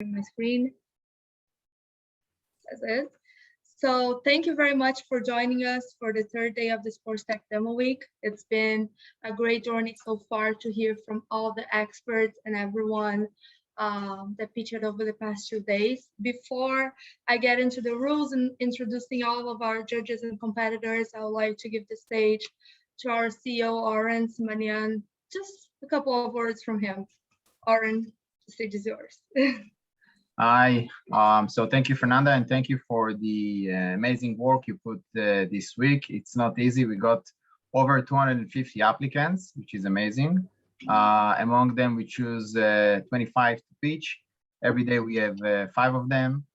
my screen. That's it. So thank you very much for joining us for the third day of the Sports Tech Demo Week. It's been a great journey so far to hear from all the experts and everyone that featured over the past 2 days. Before I get into the rules and introducing all of our judges and competitors, I would like to give the stage to our CEO, Oren Simanian. Just a couple of words from him. Oren, the stage is yours. Hi, so thank you, Fernanda, and thank you for the amazing work you put this week. It's not easy. We got over 250 applicants, which is amazing. Among them, we choose 25 to pitch. Every day we have 5 of them.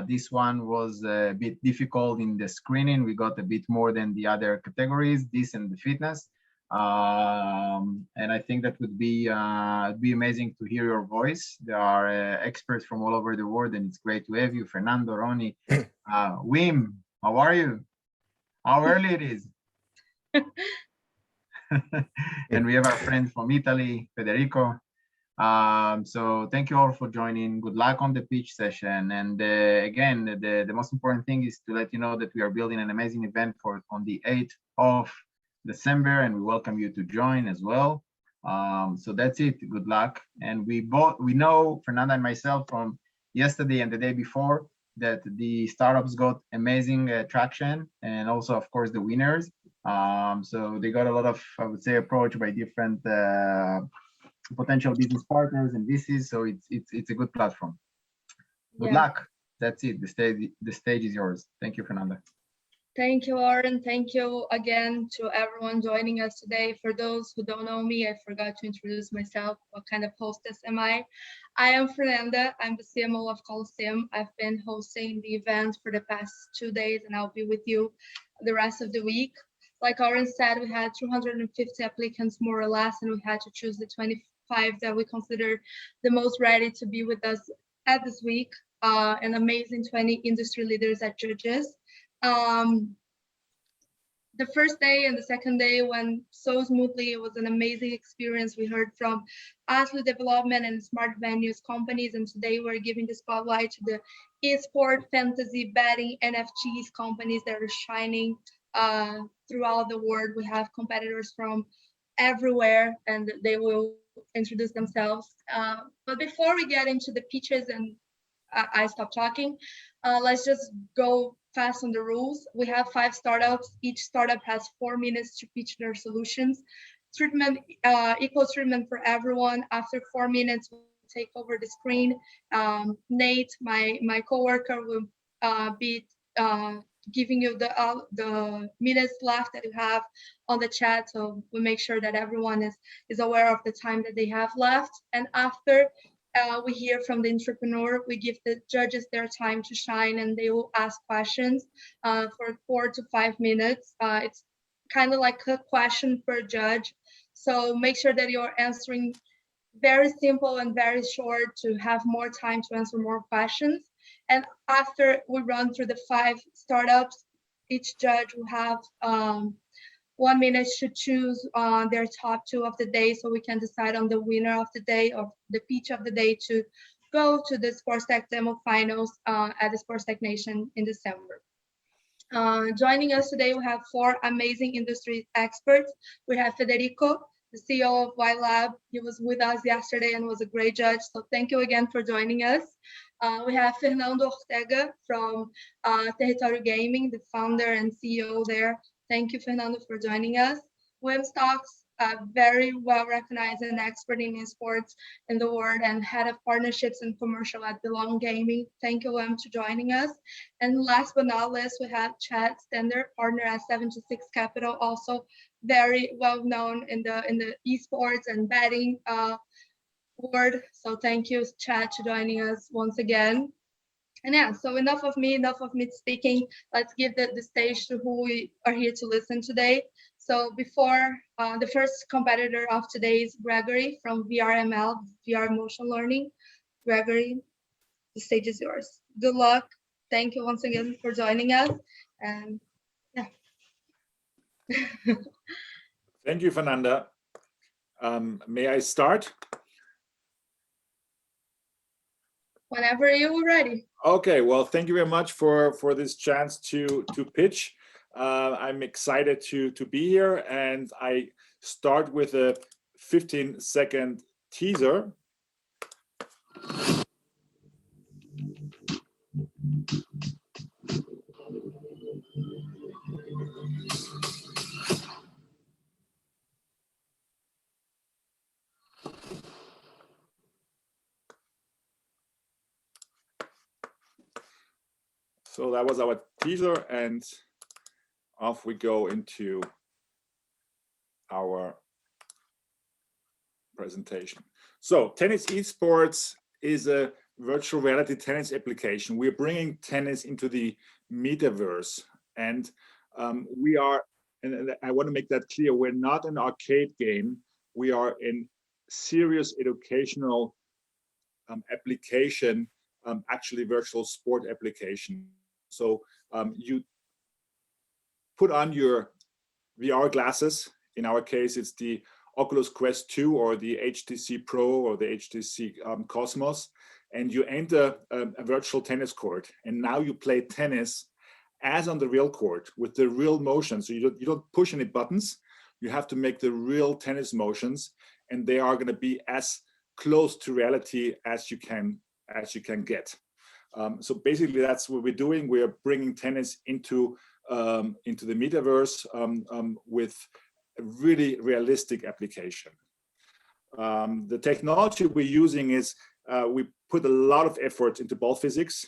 This one was a bit difficult in the screening. We got a bit more than the other categories, this and the fitness. And I think that would be amazing to hear your voice. There are experts from all over the world, and it's great to have you, Fernando, Ronnie, Wim. How are you? How early it is? And we have our friend from Italy, Federico. So thank you all for joining. Good luck on the pitch session. And again, the most important thing is to let you know that we are building an amazing event on the 8th of December, and we welcome you to join as well. So that's it. Good luck. And we know, Fernanda and myself, from yesterday and the day before, that the startups got amazing traction, and also, of course, the winners. So they got a lot of, I would say, approach by different potential business partners and VCs. So it's a good platform. Good luck. That's it. The stage is yours. Thank you, Fernanda. Thank you, Oren. Thank you again to everyone joining us today. For those who don't know me, I forgot to introduce myself. What kind of hostess am I? I am Fernanda. I'm the CMO of Coliseum. I've been hosting the event for the past 2 days, and I'll be with you the rest of the week. Like Oren said, we had 250 applicants, more or less, and we had to choose the 25 that we consider the most ready to be with us at this week. An amazing 20 industry leaders as judges. The first day and the second day went so smoothly. It was an amazing experience. We heard from athlete development and smart venues companies, and today we're giving the spotlight to the esports, fantasy, betting, NFTs companies that are shining throughout the world. We have competitors from everywhere, and they will introduce themselves. But before we get into the pitches and I stop talking, let's just go fast on the rules. We have 5 startups. Each startup has 4 minutes to pitch their solutions. Treatment, equal treatment for everyone. After 4 minutes, we'll take over the screen. Nate, my coworker, will be giving you the minutes left that you have on the chat. So we make sure that everyone is aware of the time that they have left. And after we hear from the entrepreneur, we give the judges their time to shine, and they will ask questions for 4 to 5 minutes. It's kind of like a question per judge. So make sure that you're answering very simple and very short to have more time to answer more questions. And after we run through the 5 startups, each judge will have 1 minute to choose their top 2 of the day, so we can decide on the winner of the day or the pitch of the day to go to the Sports Tech Demo Finals at the Sports Tech Nation in December. Joining us today, we have 4 amazing industry experts. We have Federico, the CEO of Y Lab. He was with us yesterday and was a great judge, so thank you again for joining us. We have Fernando Ortega from Territory Gaming, the founder and CEO there. Thank you, Fernando, for joining us. Wim Stocks, very well recognized and expert in esports in the world and head of partnerships and commercial at Belong Gaming. Thank you, Wim, for joining us. And last but not least, we have Chad Stender, partner at 76 Capital, also very well known in the esports and betting world. So thank you, Chad, for joining us once again. And yeah, so enough of me speaking. Let's give the stage to who we are here to listen today. So before the first competitor of today is Gregory from VRML, VR Motion Learning. Gregory, the stage is yours. Good luck. Thank you once again for joining us. And yeah. Thank you, Fernanda. May I start? Whenever you're ready. Okay, well, thank you very much for this chance to pitch. I'm excited to be here, and I start with a 15-second teaser. So that was our teaser, and off we go into our presentation. So Tennis Esports is a virtual reality tennis application. We're bringing tennis into the metaverse, and we are, and I want to make that clear, we're not an arcade game. We are in serious educational application, actually virtual sport application. So you put on your VR glasses. In our case, it's the Oculus Quest 2 or the HTC Pro or the HTC Cosmos, and you enter a virtual tennis court. And now you play tennis as on the real court with the real motion. So you don't push any buttons. You have to make the real tennis motions, and they are going to be as close to reality as you can get. So basically, that's what we're doing. We are bringing tennis into the metaverse with a really realistic application. The technology we're using is we put a lot of effort into ball physics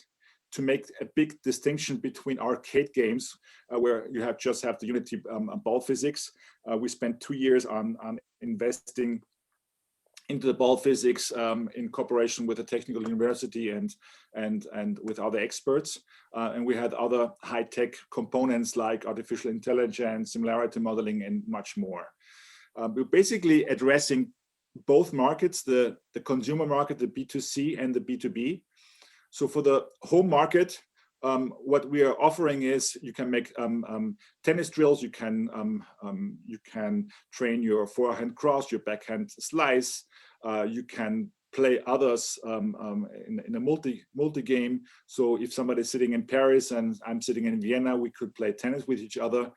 to make a big distinction between arcade games where you just have the Unity ball physics. We spent 2 years on investing into the ball physics in cooperation with a technical university and with other experts. And we had other high-tech components like artificial intelligence, similarity modeling, and much more. We're basically addressing both markets, the consumer market, the B2C and the B2B. So for the home market, what we are offering is you can make tennis drills, you can train your forehand cross, your backhand slice, you can play others in a multi game. So if somebody's sitting in Paris and I'm sitting in Vienna, we could play tennis with each other,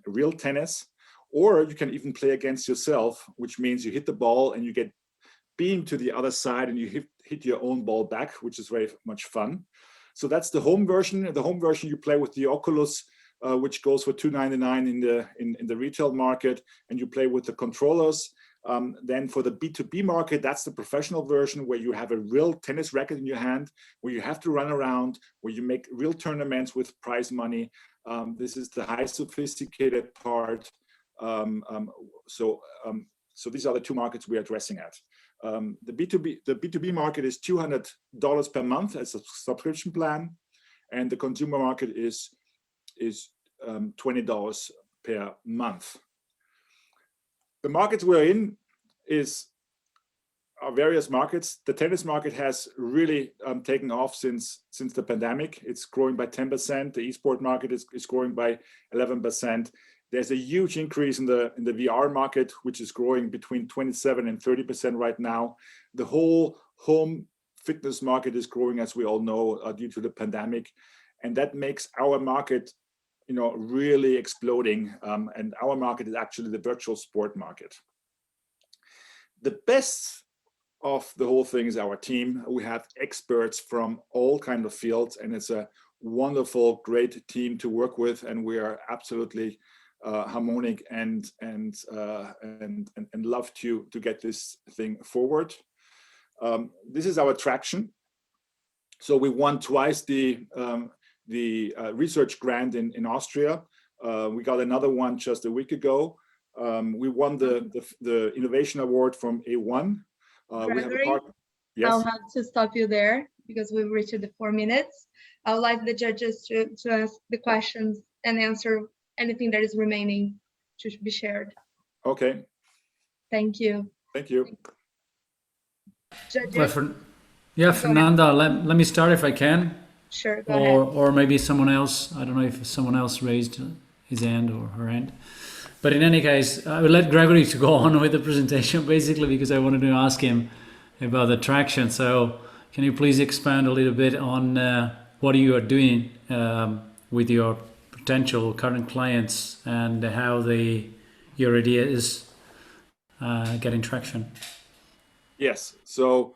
real tennis. Or you can even play against yourself, which means you hit the ball and you get beamed to the other side and you hit your own ball back, which is very much fun. So that's the home version. The home version you play with the Oculus, which goes for $299 in the retail market, and you play with the controllers. Then for the B2B market, that's the professional version where you have a real tennis racket in your hand, where you have to run around, where you make real tournaments with prize money. This is the high sophisticated part. So these are the two markets we're addressing at. The B2B market is $200 per month as a subscription plan, and the consumer market is $20 per month. The markets we're in are various markets. The tennis market has really taken off since the pandemic. It's growing by 10%. The esport market is growing by 11%. There's a huge increase in the VR market, which is growing between 27 and 30% right now. The whole home fitness market is growing, as we all know, due to the pandemic, and that makes our market, really exploding. And our market is actually the virtual sport market. The best of the whole thing is our team. We have experts from all kinds of fields, and it's a wonderful, great team to work with, and we are absolutely harmonic and love to get this thing forward. This is our traction. So we won twice the research grant in Austria. We got another one just a week ago. We won the innovation award from A1. We have a partner. Yes. I'll have to stop you there because we've reached the 4 minutes. I would like the judges to ask the questions and answer anything that is remaining to be shared. Okay. Thank you. Thank you. Judges? Fernanda, let me start if I can. Sure, go ahead. Or maybe someone else. I don't know if someone else raised his hand or her hand. But in any case, I will let Gregory to go on with the presentation basically because I wanted to ask him about the traction. So can you please expand a little bit on what you are doing with your potential current clients and how your idea is getting traction? Yes. So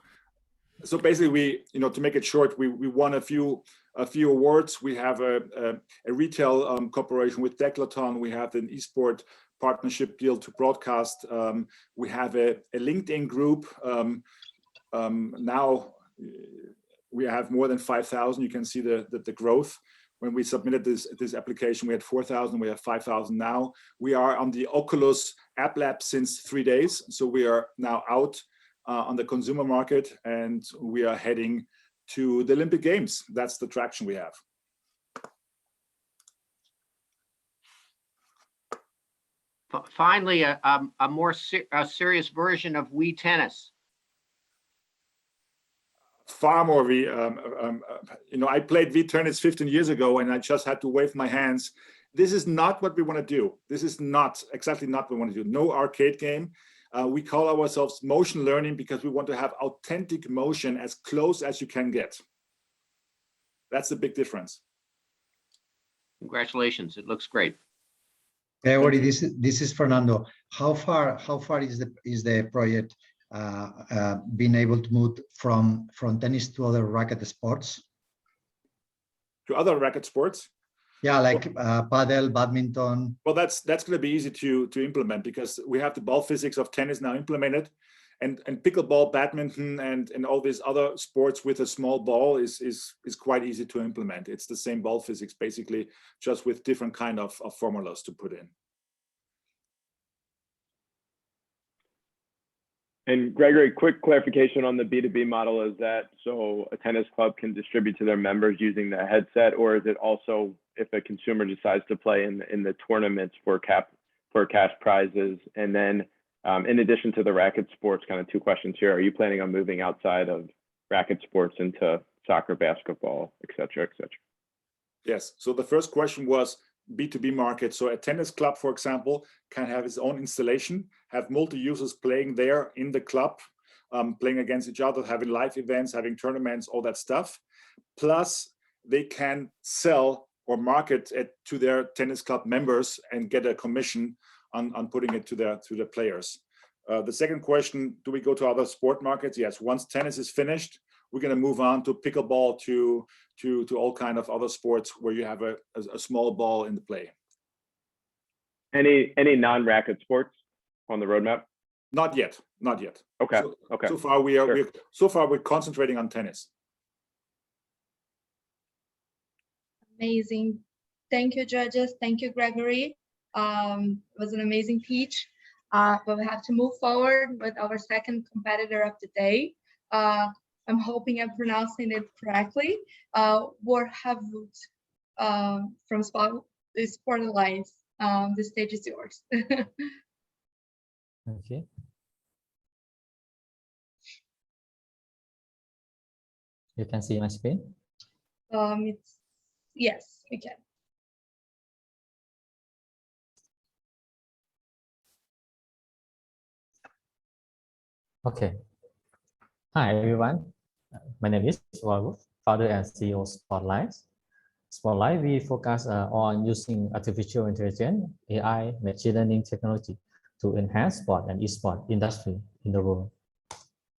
basically, we, to make it short, we won a few awards. We have a retail cooperation with Decathlon. We have an esport partnership deal to broadcast. We have a LinkedIn group. Now we have more than 5,000. You can see the growth. When we submitted this application, we had 4,000. We have 5,000 now. We are on the Oculus App Lab since 3 days. So we are now out on the consumer market, and we are heading to the Olympic Games. That's the traction we have. Finally, a more serious version of Wii Tennis. Far more I played Wii Tennis 15 years ago, and I just had to wave my hands. This is not what we want to do. This is not exactly not what we want to do. No arcade game. We call ourselves motion learning because we want to have authentic motion as close as you can get. That's the big difference. Congratulations! It looks great. Hey, everybody, this is Fernando. How far is the project being able to move from tennis to other racket sports? To other racket sports? Yeah, like paddle, badminton. Well, that's going to be easy to implement because we have the ball physics of tennis now implemented, and pickleball, badminton, and all these other sports with a small ball is quite easy to implement. It's the same ball physics basically, just with different kind of formulas to put in. And Gregory, quick clarification on the B2B model. Is that so a tennis club can distribute to their members using the headset, or is it also if a consumer decides to play in the tournaments for cash prizes? And then in addition to the racket sports, kind of two questions here. Are you planning on moving outside of racket sports into soccer, basketball, et cetera, et cetera? Yes. So the first question was B2B market. So a tennis club, for example, can have its own installation, have multi-users playing there in the club, playing against each other, having live events, having tournaments, all that stuff. Plus, they can sell or market it to their tennis club members and get a commission on putting it to the players. The second question, do we go to other sport markets? Yes. Once tennis is finished, we're going to move on to pickleball, to all kind of other sports where you have a small ball in the play. Any non-racket sports on the roadmap? Not yet. Not yet. Okay. So far we're concentrating on tennis. Amazing. Thank you, judges. Thank you, Gregory. It was an amazing pitch. But we have to move forward with our second competitor of the day. I'm hoping I'm pronouncing it correctly. Warhavut from Sport Alliance. The stage is yours. Okay. You can see my screen? Yes, we can. Okay. Hi, everyone. My name is Warhavut, founder and CEO of Spotlight. Spotlight, we focus on using artificial intelligence, AI, machine learning technology to enhance sport and esport industry in the world.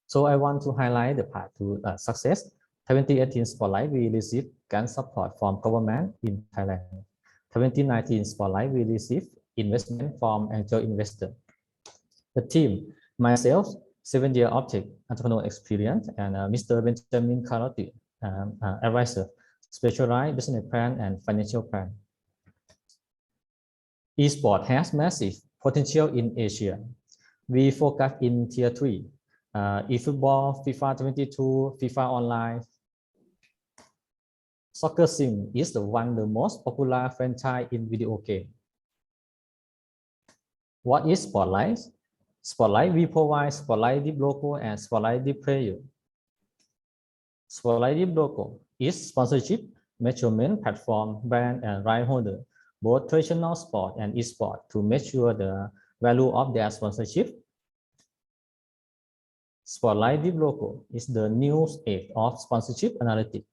So I want to highlight the path to success. 2018 Spotlight, we received grant support from government in Thailand. 2019 Spotlight, we received investment from angel investor. The team, myself, 7-year object entrepreneurial experience, and Mr. Benjamin Karotti, advisor, specialized business plan and financial plan. Esports has massive potential in Asia. We focus in tier 3, eFootball, FIFA 22, FIFA Online. Soccer Sim is the most popular franchise in video game. What is Spotlight? Spotlight, we provide Spotlight Deep Logo and Spotlight Deep Player. Spotlight Deep Logo is sponsorship, measurement platform, brand, and right holder, both traditional sport and esport to measure the value of their sponsorship. Spotlight Deep Logo is the new age of sponsorship analytics.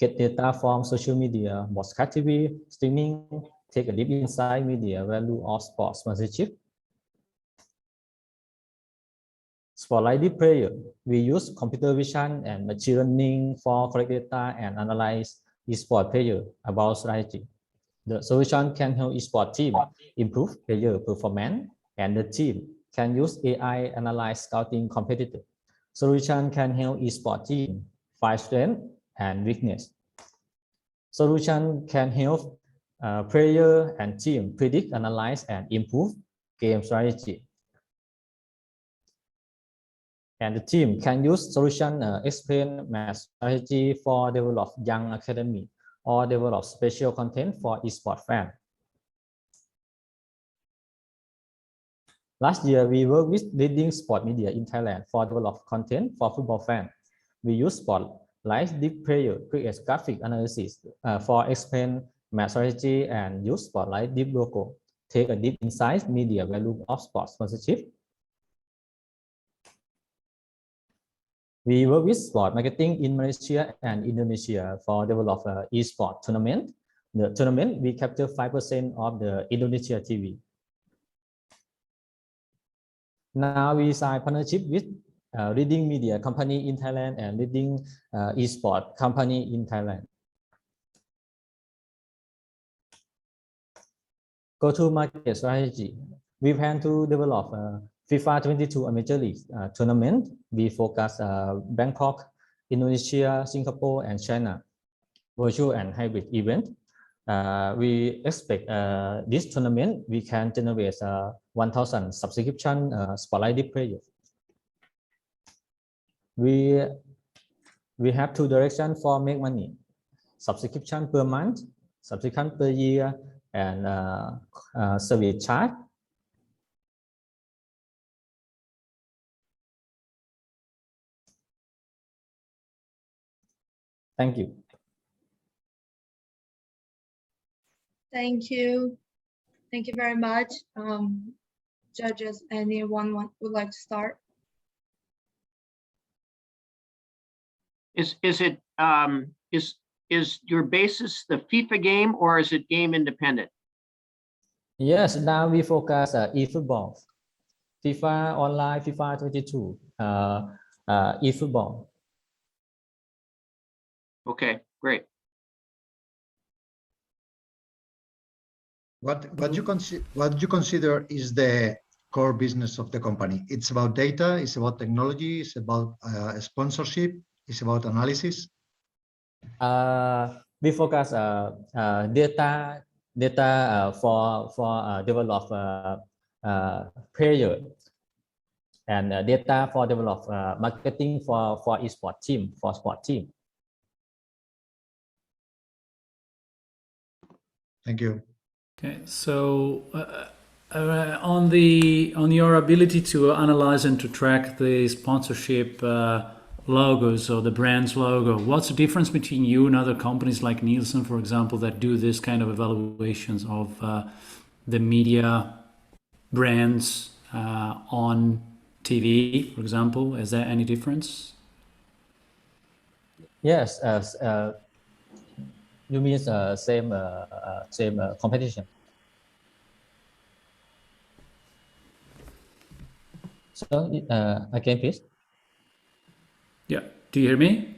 Get data from social media, broadcast TV, streaming, take a deep insight media value of sports sponsorship. Spotlight Deep Player, we use computer vision and machine learning for collect data and analyze esports player about strategy. The solution can help esports team improve player performance, and the team can use AI analyze scouting competitor. Solution can help esports team find strength and weakness. Solution can help player and team predict, analyze, and improve game strategy. And the team can use solution explain match strategy for develop young academy or develop special content for esports fans. Last year, we worked with leading sport media in Thailand for develop content for football fans. We use Spotlight Deep Player create graphic analysis for explain match strategy and use Spotlight Deep Logo take a deep insight media value of sports sponsorship. We work with sport marketing in Malaysia and Indonesia for develop esports tournament. The tournament, we capture 5% of the Indonesia TV. Now we sign partnership with leading media company in Thailand and leading esports company in Thailand. Go-to-market strategy. We plan to develop FIFA 22 Major League tournament. We focus Bangkok, Indonesia, Singapore, and China. Virtual and hybrid event. We expect this tournament we can generate 1,000 subscription Spotlight Deep Player. We have two directions for make money: subscription per month, subscription per year, and service charge. Thank you. Thank you. Thank you very much. Judges, anyone would like to start? Is your basis the FIFA game or is it game independent? Yes, now we focus eFootball, FIFA Online, FIFA 22, eFootball. Okay, great. What do you consider is the core business of the company? It's about data, it's about technology, it's about sponsorship, it's about analysis. We focus data for develop player and data for develop marketing for esports team, for sport team. Thank you. Okay, so on your ability to analyze and to track the sponsorship logos or the brand's logo, what's the difference between you and other companies like Nielsen, for example, that do this kind of evaluations of the media brands on TV, for example? Is there any difference? Yes, you mean same competition. So again, please. Yeah. Do you hear me?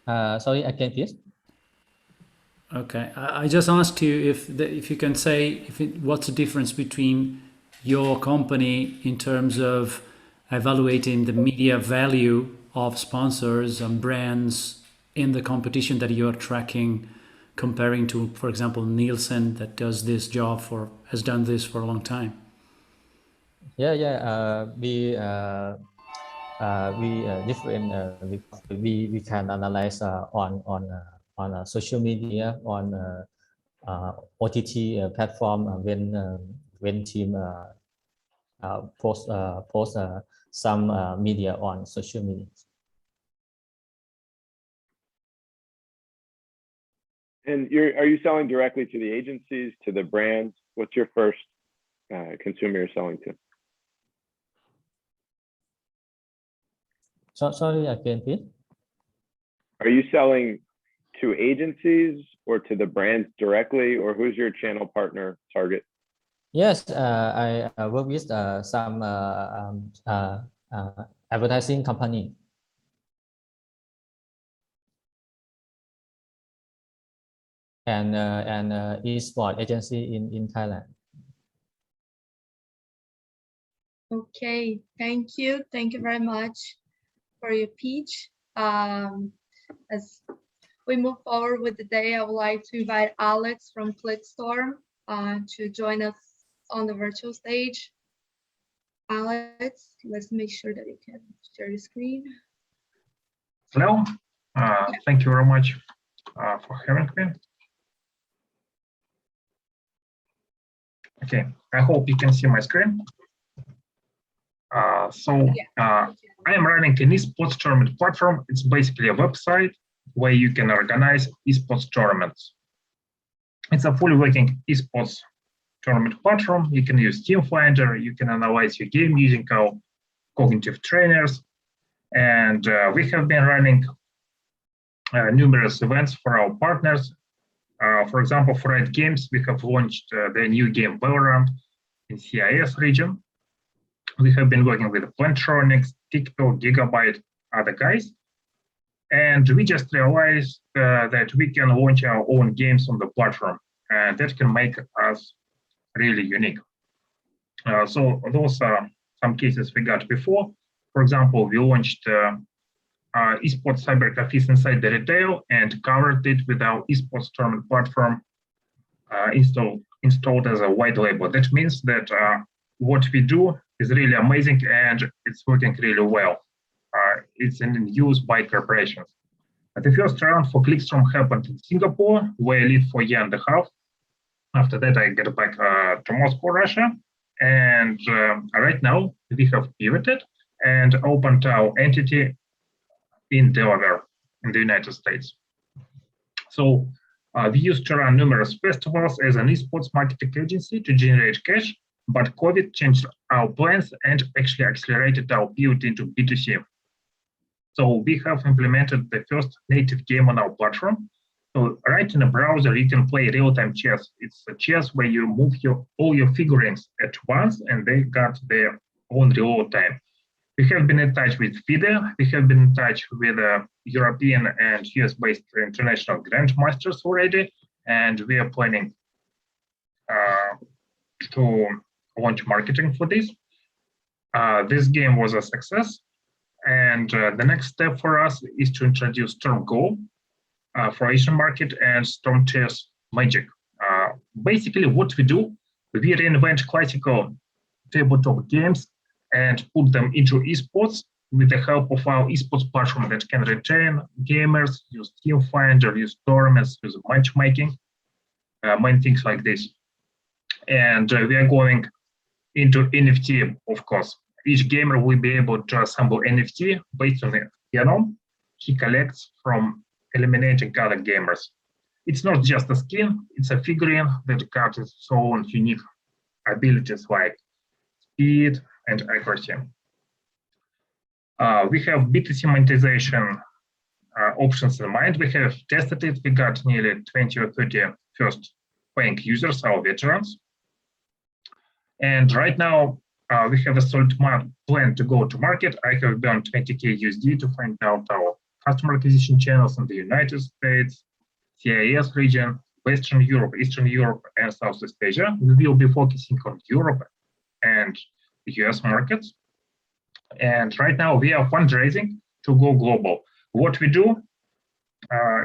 Sorry, again, please. Okay. I just asked you if you can say what's the difference between your company in terms of evaluating the media value of sponsors and brands in the competition that you're tracking, comparing to, for example, Nielsen that does this job has done this for a long time. Yeah. We different. We can analyze on social media, on OTT platform when team post some media on social media. And are you selling directly to the agencies, to the brands? What's your first consumer you're selling to? Sorry again, please. Are you selling to agencies or to the brands directly, or who's your channel partner target? Yes, I work with some advertising company. And Esports agency in Thailand. Okay, thank you. Thank you very much for your pitch. As we move forward with the day, I would like to invite Alex from ClickStorm to join us on the virtual stage. Alex, let's make sure that you can share your screen. Hello, thank you very much for having me. Okay, I hope you can see my screen. I am running an esports tournament platform. It's basically a website where you can organize esports tournaments. It's a fully working esports tournament platform. You can use Team Finder. You can analyze your game using our cognitive trainers. And we have been running numerous events for our partners. For example, for Red Games, we have launched the new game Valorant in CIS region. We have been working with Plantronics, TikTok, Gigabyte, other guys. And we just realized that we can launch our own games on the platform, and that can make us really unique. So those are some cases we got before. For example, we launched esports cyber cafes inside the retail and covered it with our esports tournament platform installed as a white label. That means that what we do is really amazing and it's working really well. It's in use by corporations. The first round for ClickStorm happened in Singapore, where I lived for a year and a half. After that, I get back to Moscow, Russia. And right now, we have pivoted and opened our entity in Delaware, in the United States. So we used to run numerous festivals as an esports marketing agency to generate cash, but COVID changed our plans and actually accelerated our pivot into B2C. So we have implemented the first native game on our platform. So right in a browser, you can play real-time chess. It's a chess where you move all your figurines at once and they got their own real time. We have been in touch with FIDE. We have been in touch with European and US-based international grandmasters already, and we are planning to launch marketing for this. This game was a success, and the next step for us is to introduce Storm Go for Asian market and Storm Chess Magic. Basically, what we do, we reinvent classical tabletop games and put them into esports with the help of our esports platform that can retain gamers, use Team Finder, use tournaments, use matchmaking, many things like this. And we are going into NFT, of course. Each gamer will be able to assemble NFT based on the genome he collects from eliminating other gamers. It's not just a skin, it's a figurine that got its own unique abilities like speed and accuracy. We have B2C monetization options in mind. We have tested it. We got nearly 20 or 30 first paying users, our veterans. And right now, we have a solid plan to go to market. I have burned 20K USD to find out our customer acquisition channels in the United States, CIS region, Western Europe, Eastern Europe, and Southeast Asia. We will be focusing on Europe and US markets. And right now we are fundraising to go global. What we do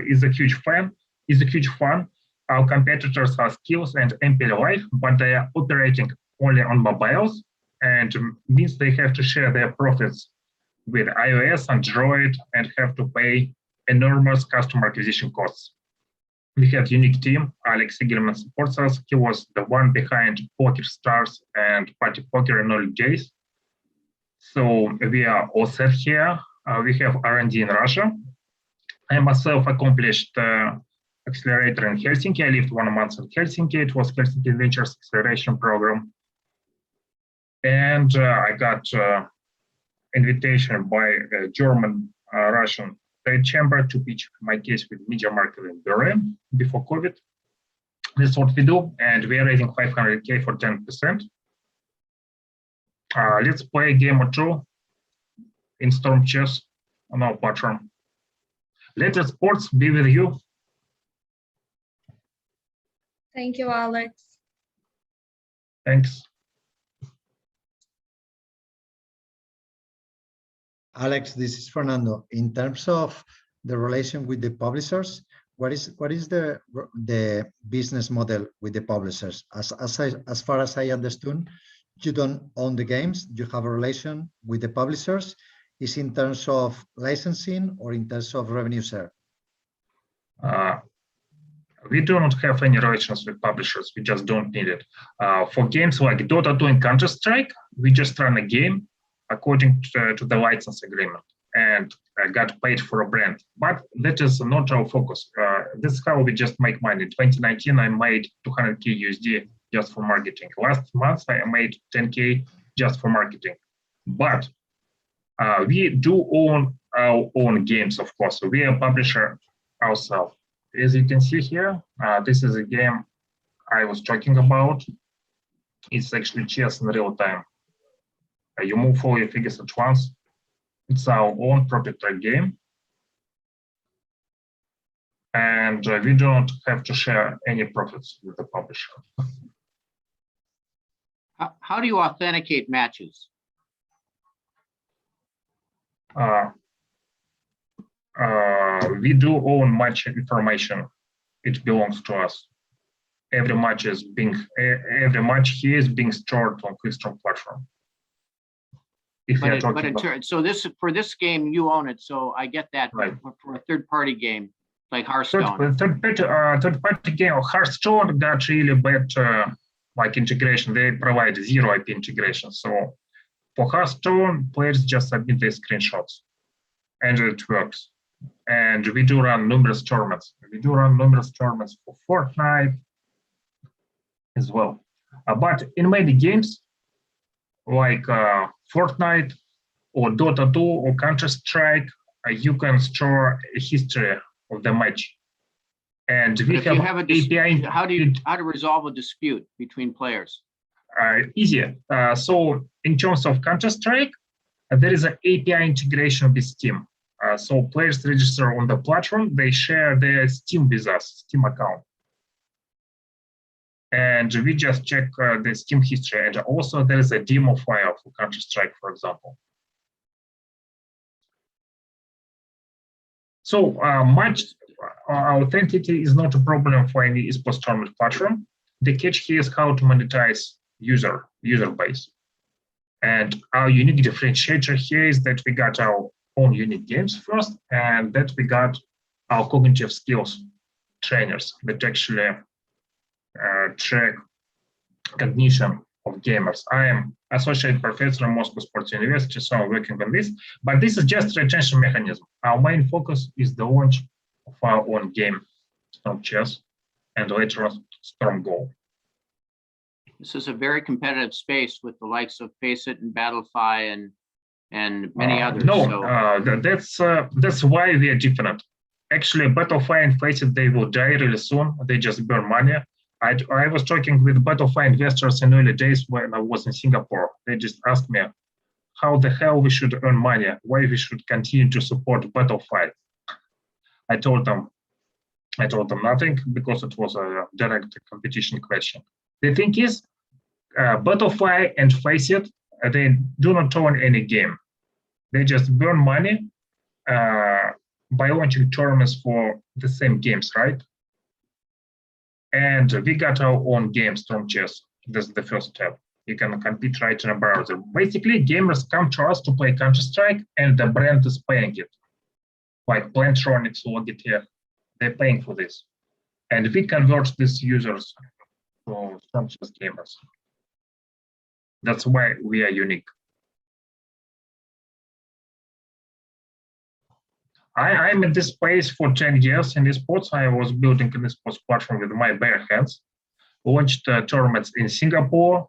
is a huge fun. Our competitors are Skills and MP Life, but they are operating only on mobiles, and means they have to share their profits with iOS, Android, and have to pay enormous customer acquisition costs. We have unique team. Alex Sigelman supports us. He was the one behind Poker Stars and Party Poker in early days. So we are all set here. We have R&D in Russia. I myself accomplished accelerator in Helsinki. I lived 1 month in Helsinki. It was Helsinki Ventures Acceleration Program. And I got invitation by German Russian Trade Chamber to pitch my case with media market in Berlin before COVID. This is what we do, and we are raising 500K for 10%. Let's play a game or two in Storm Chess on our platform. Let Esports be with you. Thank you, Alex. Thanks. Alex, this is Fernando. In terms of the relation with the publishers, what is the business model with the publishers? As far as I understood, you don't own the games. You have a relation with the publishers. Is in terms of licensing or in terms of revenue share? We do not have any relations with publishers. We just don't need it. For games like Dota 2 and Counter-Strike, we just run a game according to the license agreement and got paid for a brand. But that is not our focus. This is how we just make money. In 2019, I made 200K USD just for marketing. Last month, I made 10K just for marketing. But we do own our own games, of course. So we are a publisher ourselves. As you can see here, this is a game I was talking about. It's actually chess in real time. You move all your figures at once. It's our own proprietary game. And we don't have to share any profits with the publisher. How do you authenticate matches? We do own match information. It belongs to us. Every match here is being stored on Quickstream platform. For this game, you own it. So I get that. Right. For a third-party game like Hearthstone. Third-party game, Hearthstone got really bad like integration. They provide zero IP integration. So for Hearthstone, players just submit their screenshots, and it works. And we do run numerous tournaments. We do run numerous tournaments for Fortnite as well. But in many games, like Fortnite or Dota 2 or Counter-Strike, you can store a history of the match. And we have API. How to resolve a dispute between players? Easy. So in terms of Counter-Strike, there is an API integration with Steam. So players register on the platform, they share their Steam with us, Steam account. And we just check the Steam history. And also there is a demo file for Counter-Strike, for example. So match authenticity is not a problem for any esports tournament platform. The catch here is how to monetize user base. And our unique differentiator here is that we got our own unique games first, and that we got our cognitive skills trainers that actually track cognition of gamers. I am associate professor at Moscow Sports University, so I'm working on this, but this is just a retention mechanism. Our main focus is the launch of our own game, Storm Chess, and later on Storm Go. This is a very competitive space with the likes of Faceit and Battlefy and many others. That's why we are different. Actually, Battlefy and Faceit, they will die really soon. They just burn money. I was talking with Battlefy investors in early days when I was in Singapore. They just asked me how the hell we should earn money, why we should continue to support Battlefy. I told them nothing, because it was a direct competition question. The thing is, Battlefy and Faceit, they do not own any game. They just burn money by launching tournaments for the same games, right? And we got our own game, Storm Chess. That's the first step. You can compete right in a browser. Basically, gamers come to us to play Counter-Strike, and the brand is paying it. Like Plantronics, Logitech, they're paying for this. And we convert these users to Storm Chess gamers. That's why we are unique. I'm in this space for 10 years in esports. I was building an esports platform with my bare hands, launched tournaments in Singapore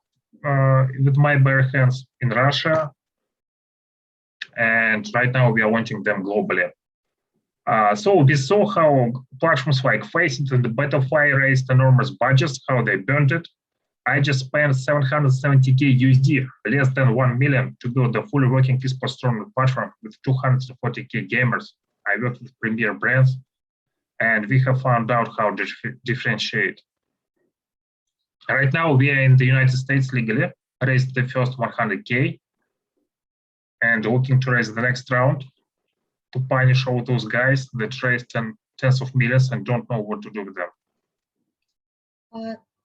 with my bare hands, in Russia, and right now we are launching them globally. So we saw how platforms like Faceit and the Battlefy raised enormous budgets, how they burned it. I just spent 770K USD, less than 1 million, to build a fully working esports tournament platform with 240K gamers. I worked with premier brands, and we have found out how to differentiate. Right now, we are in the United States legally, raised the first 100K, and looking to raise the next round to punish all those guys that raised tens of millions and don't know what to do with them.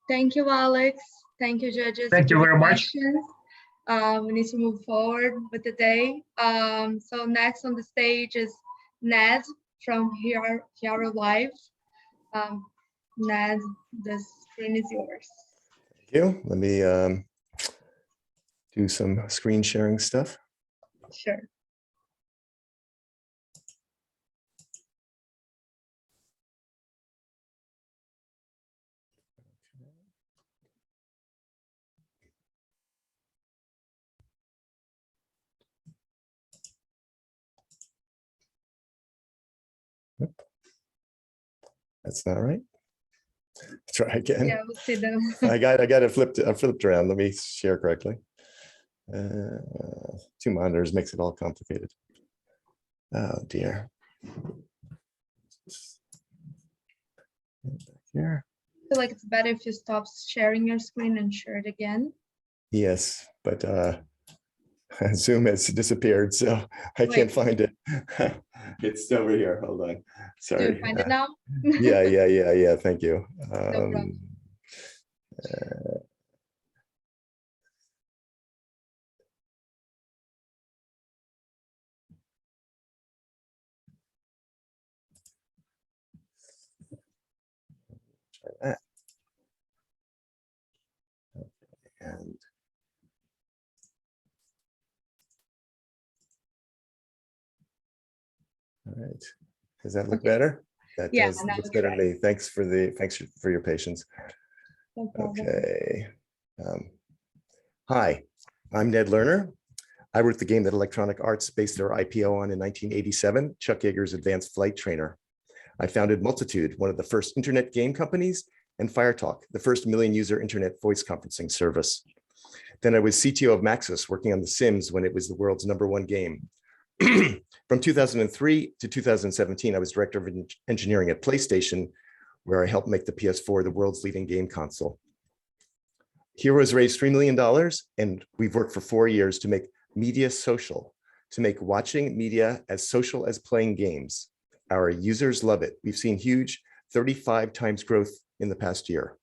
Thank you, Alex. Thank you, judges. Thank you very much. We need to move forward with the day. So next on the stage is Ned from Hero Live. Ned, the screen is yours. Thank you. Let me do some screen sharing stuff. Sure. That's not right. Try again. Yeah, we'll see them. I got it flipped around. Let me share correctly. 2 monitors makes it all complicated. Oh dear. Back here. I feel like it's better if you stop sharing your screen and share it again. Yes, but Zoom has disappeared, so I can't find it. It's over here. Hold on. Sorry. Do you find it now? Yeah. Thank you. No problem. Try that. Okay, and all right. Does that look better? That Yeah, does now looks it's better right. to me. Thanks for your patience. No problem. Okay. Hi, I'm Ned Lerner. I wrote the game that Electronic Arts based their IPO on in 1987, Chuck Yeager's Advanced Flight Trainer. I founded Multitude, one of the first internet game companies, and FireTalk, the first million-user internet voice conferencing service. Then I was CTO of Maxis, working on The Sims when it was the world's #1 game. From 2003 to 2017, I was director of engineering at PlayStation, where I helped make the PS4 the world's leading game console. Heroes raised $3 million, and we've worked for 4 years to make media social, to make watching media as social as playing games. Our users love it. We've seen huge 35 times growth in the past year.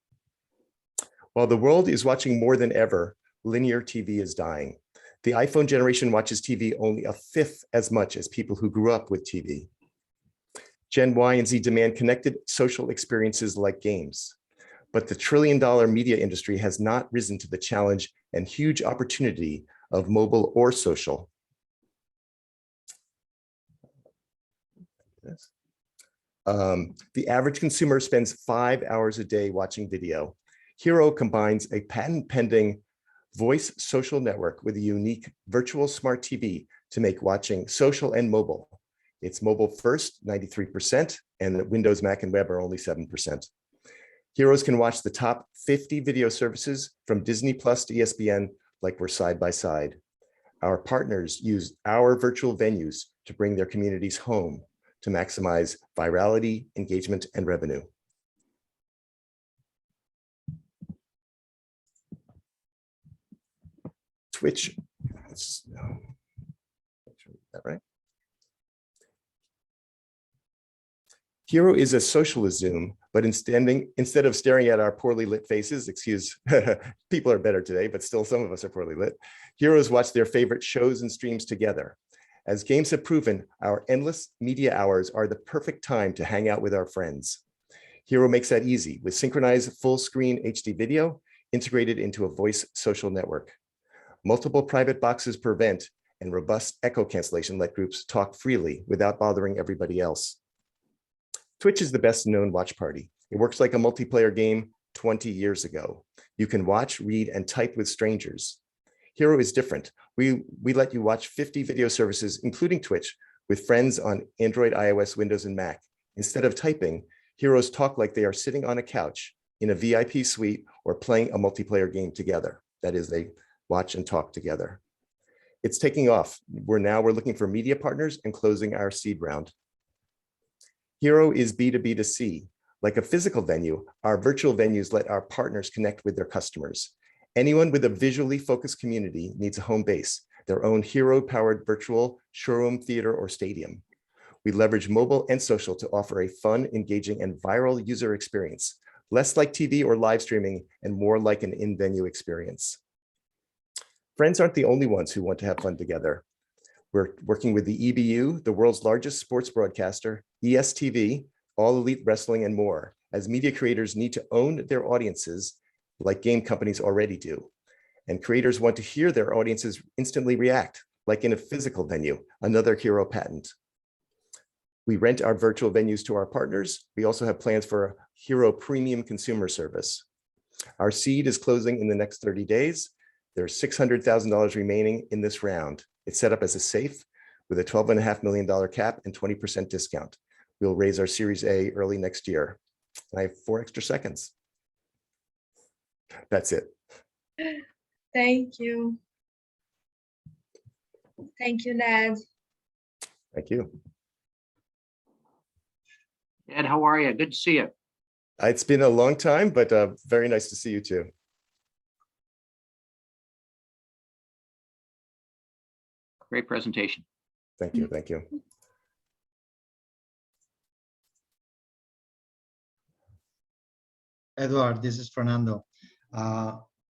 While the world is watching more than ever, linear TV is dying. The iPhone generation watches TV only 1/5 as much as people who grew up with TV. Gen Y and Z demand connected social experiences like games. But the trillion-dollar media industry has not risen to the challenge and huge opportunity of mobile or social. The average consumer spends 5 hours a day watching video. Hero combines a patent-pending voice social network with a unique virtual smart TV to make watching social and mobile. It's mobile first, 93%, and Windows, Mac, and web are only 7%. Heroes can watch the top 50 video services from Disney Plus to ESPN like we're side by side. Our partners use our virtual venues to bring their communities home to maximize virality, engagement, and revenue. Twitch, is that right? Hero is a social Zoom, but instead of staring at our poorly lit faces, people are better today, but still some of us are poorly lit. Heroes watch their favorite shows and streams together. As games have proven, our endless media hours are the perfect time to hang out with our friends. Hero makes that easy with synchronized full screen HD video integrated into a voice social network. Multiple private boxes per vent and robust echo cancellation let groups talk freely without bothering everybody else. Twitch is the best known watch party. It works like a multiplayer game 20 years ago. You can watch, read, and type with strangers. Hero is different. We let you watch 50 video services, including Twitch, with friends on Android, iOS, Windows, and Mac. Instead of typing, heroes talk like they are sitting on a couch in a VIP suite or playing a multiplayer game together. That is, they watch and talk together. It's taking off. We're looking for media partners and closing our seed round. Hero is B2B2C. Like a physical venue, our virtual venues let our partners connect with their customers. Anyone with a visually focused community needs a home base, their own Hero-powered virtual showroom, theater, or stadium. We leverage mobile and social to offer a fun, engaging, and viral user experience, less like TV or live streaming and more like an in-venue experience. Friends aren't the only ones who want to have fun together. We're working with the EBU, the world's largest sports broadcaster, ESTV, All Elite Wrestling, and more, as media creators need to own their audiences like game companies already do. And creators want to hear their audiences instantly react, like in a physical venue, another Hero patent. We rent our virtual venues to our partners. We also have plans for a Hero premium consumer service. Our seed is closing in the next 30 days. There's $600,000 remaining in this round. It's set up as a safe with a $12.5 million cap and 20% discount. We'll raise our Series A early next year. I have 4 extra seconds. That's it. Thank you. Thank you, Ned. Thank you. Ed, how are you? Good to see you. It's been a long time, but very nice to see you too. Great presentation. Thank you. Thank you. Edward, this is Fernando.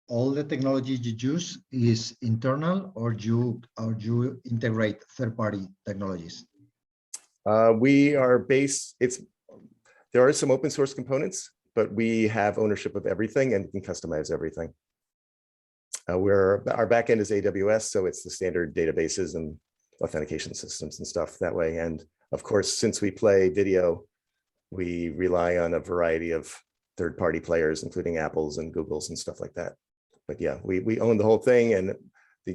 All the technology you use is internal, or you integrate third-party technologies? We are based, there are some open source components, but we have ownership of everything and can customize everything. Our backend is AWS, so it's the standard databases and authentication systems and stuff that way. And of course, since we play video, we rely on a variety of third-party players, including Apple's and Google's and stuff like that. But yeah, we own the whole thing, and the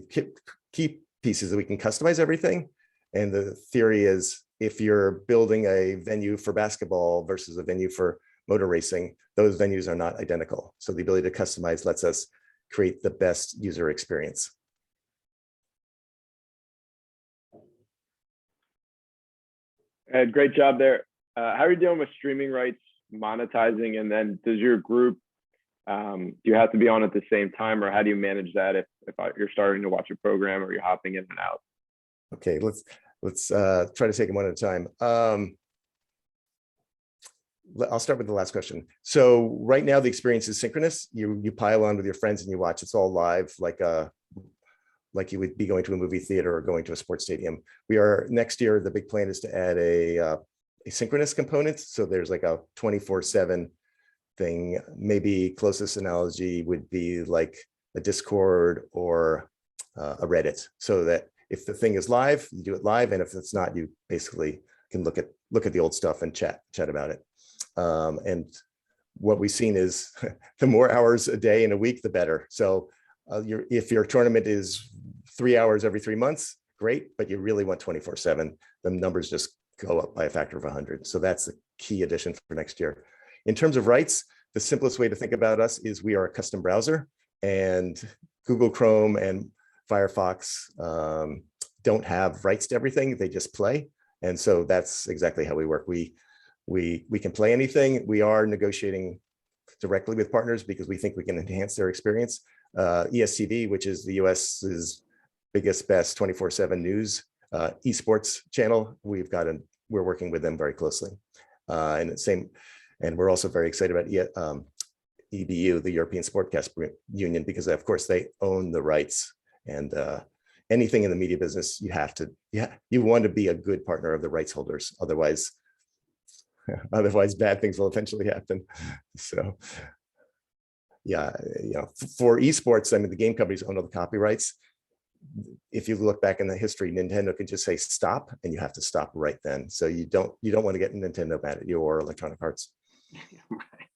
key piece is that we can customize everything. And the theory is, if you're building a venue for basketball versus a venue for motor racing, those venues are not identical. So the ability to customize lets us create the best user experience. Ed, great job there. How are you dealing with streaming rights, monetizing, and then does your group, do you have to be on at the same time, or how do you manage that if you're starting to watch a program or you're hopping in and out? Okay, let's try to take them one at a time. I'll start with the last question. So right now the experience is synchronous. You pile on with your friends and you watch. It's all live, like you would be going to a movie theater or going to a sports stadium. Next year, the big plan is to add a synchronous component. So there's like a 24/7 thing. Maybe closest analogy would be like a Discord or a Reddit, so that if the thing is live, you do it live, and if it's not, you basically can look at the old stuff and chat about it. And what we've seen is the more hours a day in a week, the better. So if your tournament is 3 hours every 3 months, great, but you really want 24/7, the numbers just go up by a factor of 100. So that's the key addition for next year. In terms of rights, the simplest way to think about us is we are a custom browser, and Google Chrome and Firefox don't have rights to everything, they just play. And so that's exactly how we work. We can play anything. We are negotiating directly with partners because we think we can enhance their experience. ESTV, which is the US's biggest, best 24/7 news esports channel, we're working with them very closely. And we're also very excited about EBU, the European Sportcast Union, because of course they own the rights. And anything in the media business, you want to be a good partner of the rights holders. Otherwise bad things will eventually happen. So yeah, for esports, I mean, the game companies own all the copyrights. If you look back in the history, Nintendo can just say stop, and you have to stop right then. So you don't want to get Nintendo mad at you or Electronic Arts. Right.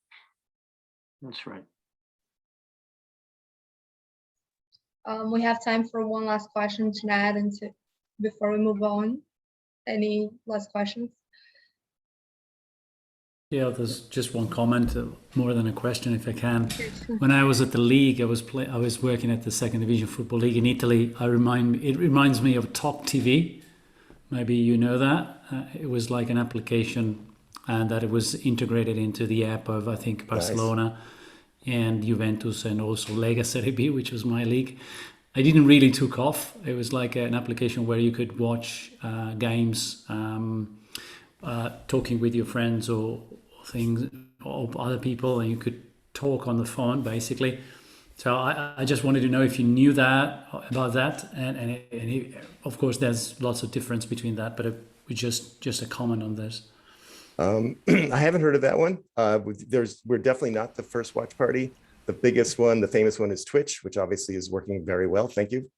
That's right. We have time for one last question to Ned and before we move on. Any last questions? Yeah, there's just one comment, more than a question, if I can. When I was at the league, I was working at the second division football league in Italy. It reminds me of Talk TV. Maybe you know that. It was like an application, and that it was integrated into the app of, I think, Barcelona and Juventus, and also Lega Serie B, which was my league. I didn't really took off. It was like an application where you could watch games, talking with your friends or things or other people, and you could talk on the phone basically. So I just wanted to know if you knew about that, and of course there's lots of difference between that, but just a comment on this. I haven't heard of that one. We're definitely not the first watch party. The biggest one, the famous one, is Twitch, which obviously is working very well. Thank you.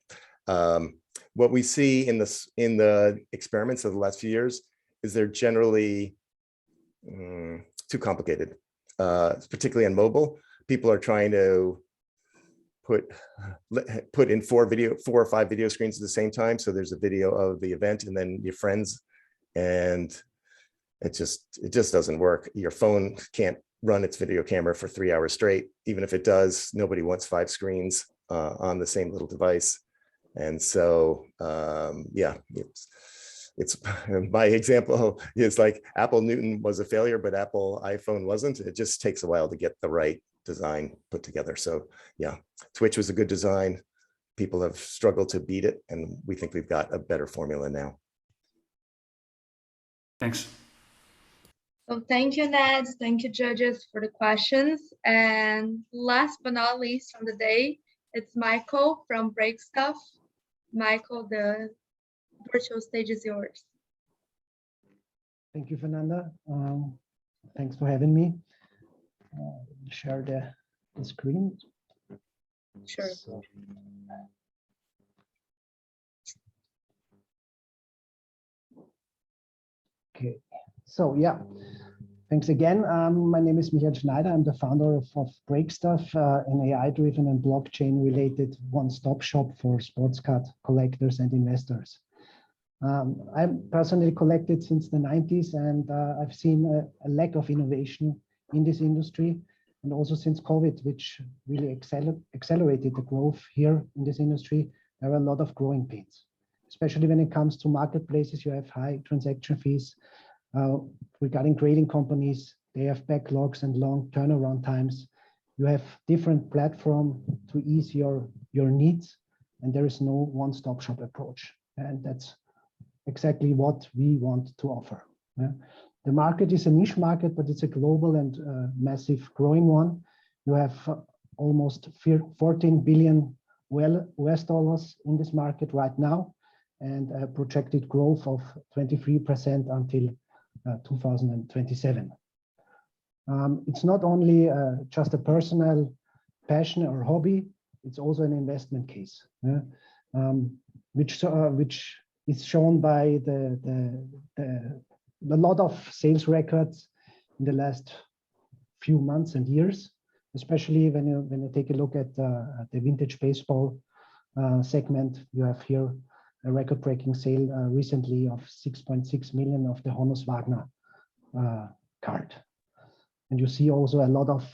What we see in the experiments of the last few years is they're generally too complicated, particularly on mobile. People are trying to put in 4 or 5 video screens at the same time. So there's a video of the event and then your friends, and it just doesn't work. Your phone can't run its video camera for 3 hours straight. Even if it does, nobody wants 5 screens on the same little device. And so, yeah, it's my example is like Apple Newton was a failure, but Apple iPhone wasn't. It just takes a while to get the right design put together. So yeah, Twitch was a good design. People have struggled to beat it, and we think we've got a better formula now. Thanks. So thank you, Ned. Thank you, judges, for the questions. And last but not least from the day, it's Michael from Break Stuff. Michael, the virtual stage is yours. Thank you, Fernanda. Thanks for having me. Share the screen. Sure. Okay, so yeah, thanks again. My name is Michael Schneider. I'm the founder of Break Stuff, an AI-driven and blockchain-related one-stop shop for sports card collectors and investors. I'm personally collected since the 90s, and I've seen a lack of innovation in this industry, and also since COVID, which really accelerated the growth here in this industry. There are a lot of growing pains, especially when it comes to marketplaces. You have high transaction fees. Regarding grading companies, they have backlogs and long turnaround times. You have different platforms to ease your needs, and there is no one-stop shop approach. And that's exactly what we want to offer. Yeah. The market is a niche market, but it's a global and massive growing one. You have almost 14 billion US dollars in this market right now, and a projected growth of 23% until 2027. It's not only just a personal passion or hobby, it's also an investment case, yeah? which is shown by a lot of sales records in the last few months and years, especially when you take a look at the vintage baseball segment. You have here a record-breaking sale recently of 6.6 million of the Honus Wagner card. And you see also a lot of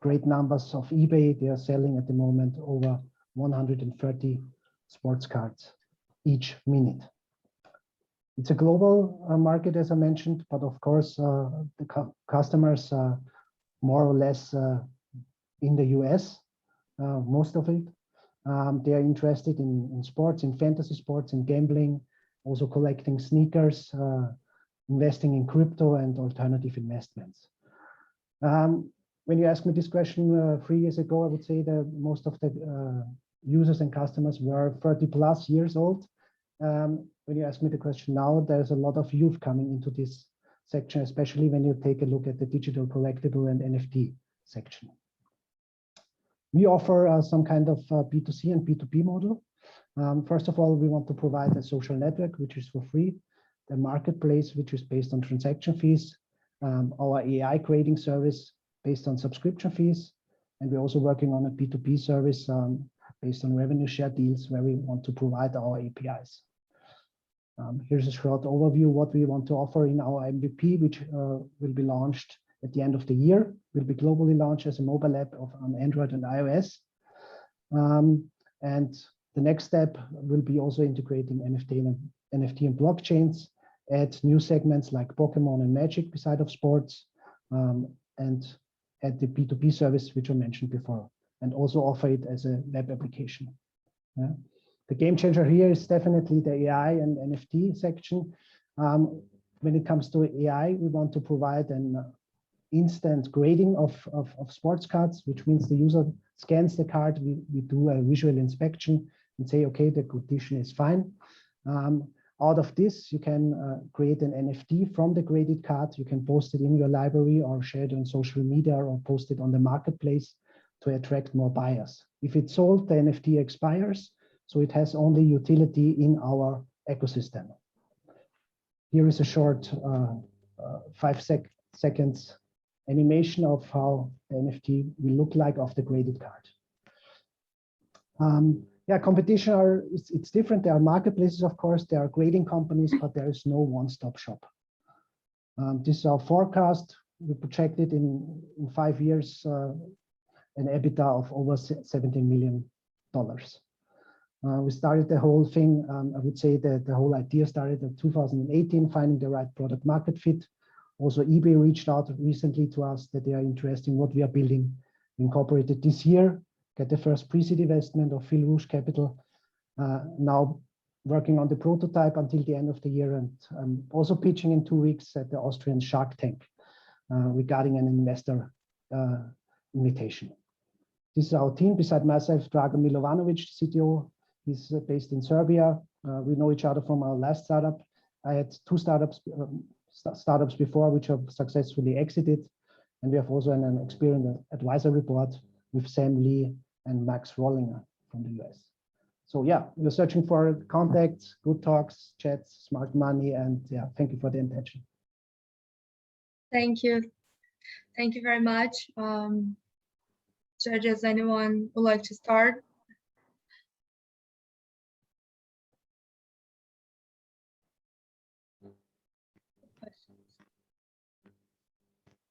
great numbers of eBay. They are selling at the moment over 130 sports cards each minute. It's a global market, as I mentioned, but of course, the customers are more or less in the US, most of it. They are interested in sports, in fantasy sports, in gambling, also collecting sneakers, investing in crypto and alternative investments. When you asked me this question 3 years ago, I would say that most of the users and customers were 30+ years old. When you ask me the question now, there's a lot of youth coming into this section, especially when you take a look at the digital collectible and NFT section. We offer some kind of B2C and B2B model. First of all, we want to provide a social network, which is for free, the marketplace, which is based on transaction fees, our AI grading service based on subscription fees, and we're also working on a B2B service based on revenue share deals where we want to provide our APIs. Here's a short overview what we want to offer in our MVP, which will be launched at the end of the year. Will be globally launched as a mobile app on Android and iOS. And the next step will be also integrating NFT and blockchains, add new segments like Pokemon and Magic beside of sports, and add the B2B service, which I mentioned before, and also offer it as a web application. Yeah. The game changer here is definitely the AI and NFT section. When it comes to AI, we want to provide an instant grading of sports cards, which means the user scans the card, we do a visual inspection and say, okay, the condition is fine. Out of this, you can create an NFT from the graded card. You can post it in your library or share it on social media or post it on the marketplace to attract more buyers. If it's sold, the NFT expires, so it has only utility in our ecosystem. Here is a short 5 seconds animation of how the NFT will look like of the graded card. Yeah, competition it's different. There are marketplaces, of course, there are grading companies, but there is no one-stop shop. This is our forecast. We projected in 5 years an EBITDA of over $17 million. We started the whole thing, I would say that the whole idea started in 2018, finding the right product market fit. Also, eBay reached out recently to us that they are interested in what we are building. We incorporated this year, get the first pre-seed investment of Phil Rouge Capital. Now working on the prototype until the end of the year, and I'm also pitching in 2 weeks at the Austrian Shark Tank regarding an investor invitation. This is our team. Beside myself, Dragan Milovanovic, CTO. He's based in Serbia. We know each other from our last startup. I had 2 startups before, which have successfully exited. And we have also an experienced advisory board with Sam Lee and Max Rollinger from the US. So yeah, we're searching for contacts, good talks, chats, smart money, and yeah, thank you for the attention. Thank you. Thank you very much. Judges, anyone would like to start?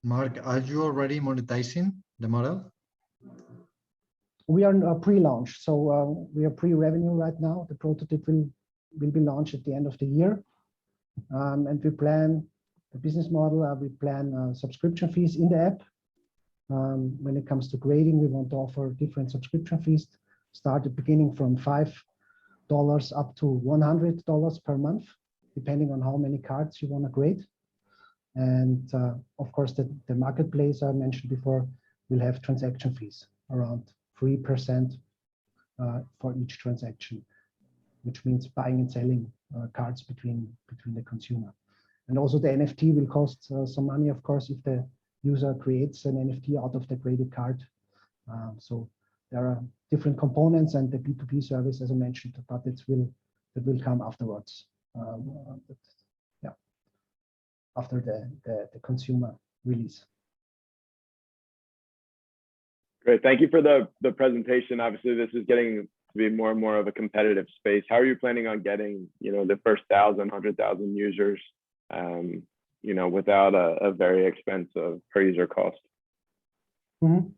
Mark, are you already monetizing the model? We are pre-launch, so we are pre-revenue right now. The prototype will be launched at the end of the year. And we plan the business model, we plan subscription fees in the app. When it comes to grading, we want to offer different subscription fees, start at beginning from $5 up to $100 per month, depending on how many cards you want to grade. And of course, the marketplace I mentioned before will have transaction fees around 3% for each transaction, which means buying and selling cards between the consumer. And also the NFT will cost some money, of course, if the user creates an NFT out of the graded card. So there are different components and the B2B service, as I mentioned, but that will come afterwards. Yeah, after the consumer release. Great, thank you for the presentation. Obviously, this is getting to be more and more of a competitive space. How are you planning on getting, the first 1,000, 100,000 users, without a very expensive per user cost? Mm-hmm.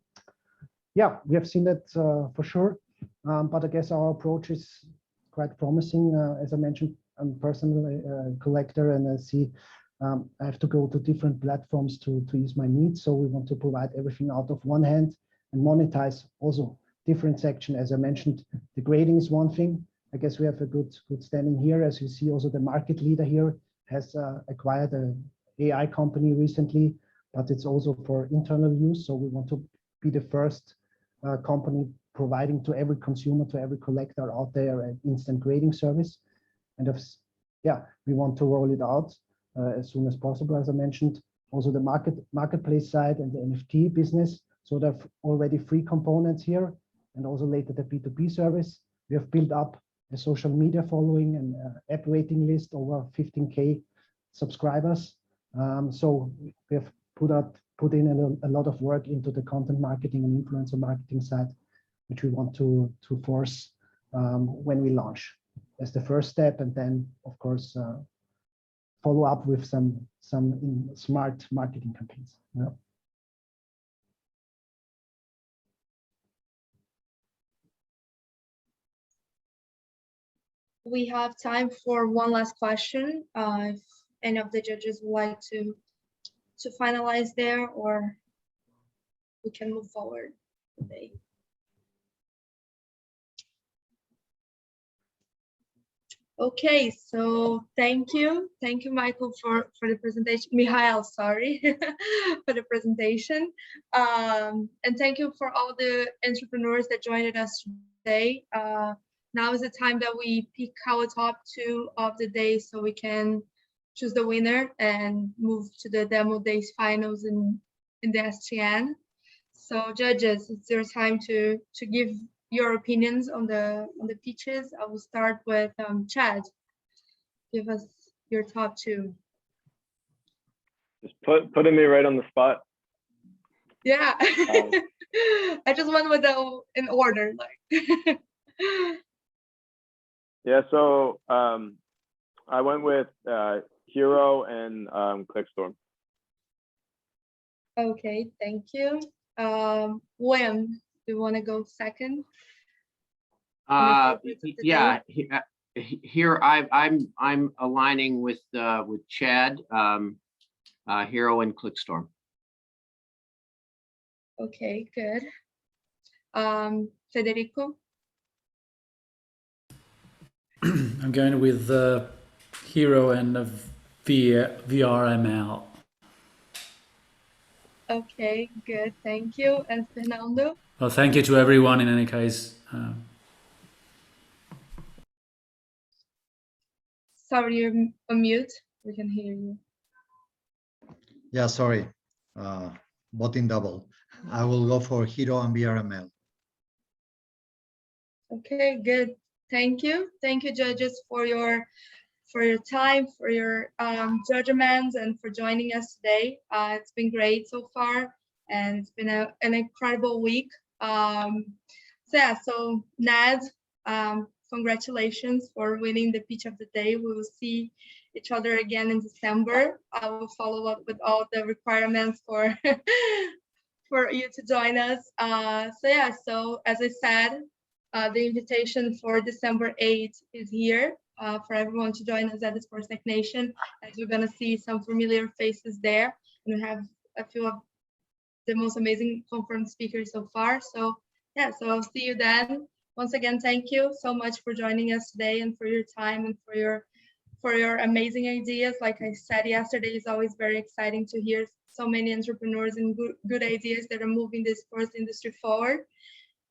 Yeah, we have seen that for sure. But I guess our approach is quite promising. As I mentioned, I'm personally a collector, and I see I have to go to different platforms to ease my needs. So we want to provide everything out of one hand and monetize also different section. As I mentioned, the grading is one thing. I guess we have a good standing here. As you see, also the market leader here has acquired an AI company recently, but it's also for internal use. So we want to be the first company providing to every consumer, to every collector out there, an instant grading service. And we want to roll it out as soon as possible, as I mentioned. Also the marketplace side and the NFT business. So there are already 3 components here, and also later the B2B service. We have built up a social media following and app waiting list over 15K subscribers. So we have put in a lot of work into the content marketing and influencer marketing side, which we want to force when we launch. That's the first step, and then of course follow up with some smart marketing campaigns. Yeah. We have time for one last question. If any of the judges would like to finalize there, or we can move forward today. Okay, so thank you, Michael, for the presentation. Mihail, sorry, for the presentation, and thank you for all the entrepreneurs that joined us today. Now is the time that we pick our top 2 of the day, so we can choose the winner and move to the demo days finals in the STN. So judges, it's your time to give your opinions on the pitches. I will start with Chad. Give us your top 2. Just putting me right on the spot. Yeah. I just went with the in order, like. Yeah, so I went with Hero and Clickstorm. Okay, thank you. William, do you want to go second? Yeah, here I'm aligning with Chad, Hero and Clickstorm. Okay, good. Federico? I'm going with Hero and VRML. Okay, good, thank you. And Fernando? Well, thank you to everyone in any case. Sorry, you're on mute. We can hear you. Yeah, sorry. Voting double. I will go for Hero and VRML. Okay, good. Thank you. Thank you, judges, for your time, for your judgments, and for joining us today. It's been great so far, and it's been an incredible week. So yeah, so Nad, congratulations for winning the pitch of the day. We will see each other again in December. I will follow up with all the requirements for for you to join us. So yeah, so as I said, the invitation for December 8th is here for everyone to join us at the Sports Tech Nation, as we're gonna see some familiar faces there, and we have a few of the most amazing conference speakers so far. So yeah, so I'll see you then. Once again, thank you so much for joining us today and for your time and for your amazing ideas. Like I said yesterday, it's always very exciting to hear so many entrepreneurs and good ideas that are moving the sports industry forward.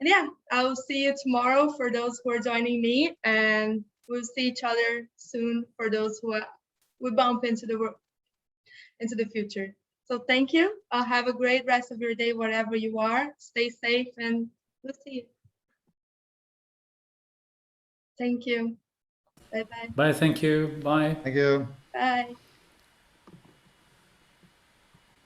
And yeah, I will see you tomorrow for those who are joining me, and we'll see each other soon for those who we bump into the future. So thank you. Have a great rest of your day wherever you are. Stay safe, and we'll see you. Thank you. Bye-bye. Bye, thank you. Bye. Thank you. Bye.